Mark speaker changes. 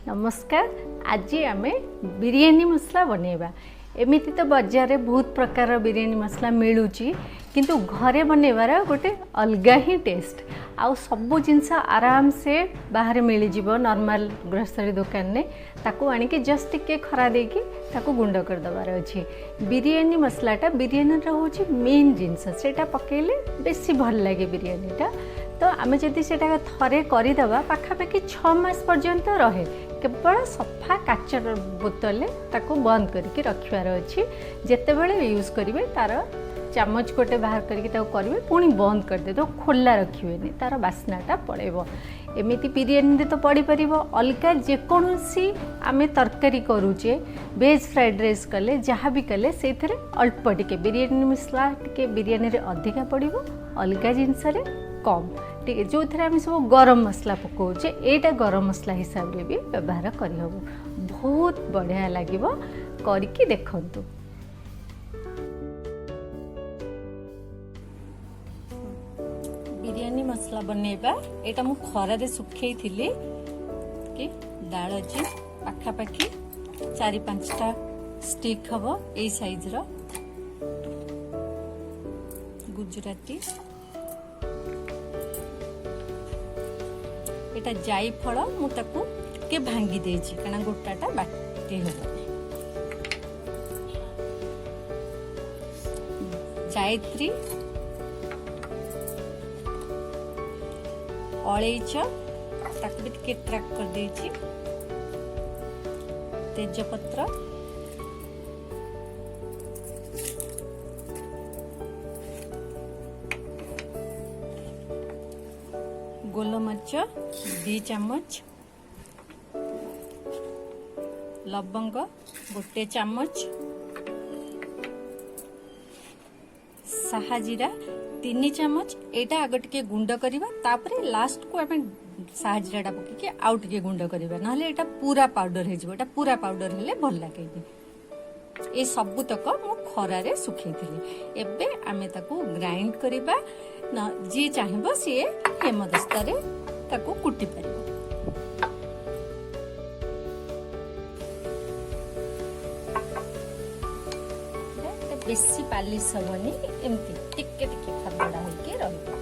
Speaker 1: नमस्कार। आज आम बिरयानी मसला बनैबा। एमिति तो बाजार रे बहुत प्रकार बिरयानी मसला मिलूँ किंतु घरे बनैबार गोटे अलग ही टेस्ट। आउ सबू जिनस आराम से बाहर मिल जाव नॉर्मल ग्रोसरी दुकान ने ताकू आनिके जस्ट टिके खरा देकी ताकू गुंड कर दबार अछि। बिरयानी मसलाटा बिरयानी हूँ मेन जिनस सेटा पकेले बेसी भल लगे बिरयानीटा। तो आम जदि से थरे करदे पाखापाखि 6 मास पर्यंत रहे। केवल सफा काच बोतल ताको बंद करके रखिबार अछि। जेते बेले यूज करेंगे तार चामच गोटे बाहर करके करेंगे पुणी बंद करदे तो खोला रखिए तार बास्नाटा पड़ेब। एमती बिरयानी तो पड़ पार अलग जेकोसी आम तरकारी करुचे वेज फ्राइड राइस कले जहाँ भी कले से अल्प टिके बिरयानी मसला टिके बिरयानी अधिका पड़ो अलग जिनस कम टिके जो थे आम सब गरम मसला पकाचे यहाँ गरम मसला हिसाब से भी व्यवहार करहब। बहुत बढ़िया लगे करके देखंतु। बिरयानी मसला बनैबा एटा मु खरा सुखई थिली कि दालची पाखापाखि 4-5टा स्टिक हबो ए साइज रो गुजराती एटा जाई फल मु ताकू के भांगी देछि काना गोटाटा बाटी हो। जायत्री अलैच ताकू भी टिके ट्रैक कर देछि। तेजपत्र गोलमरीच 2 चम्मच लवंग 1 चम्मच साहाजीरा 3 चम्मच एटा आग टिके गुंड करवा तापरे लास्ट को आम साहाजीराटा पकईकि आउ टिके गुंड करवा नहले एटा पूरा पाउडर हो एटा पूरा पाउडर हेले भल लगे। ये सबुतक मु खरारे सुखई थिली। एबे आमे ताकू ग्राइंड करवा न जी चाहिबो सी हेमदस्ता रे ताकू कुटी परिबो। बेसी पालिश हबनी एमती टिके टिके खरबड़ा होके रहबो।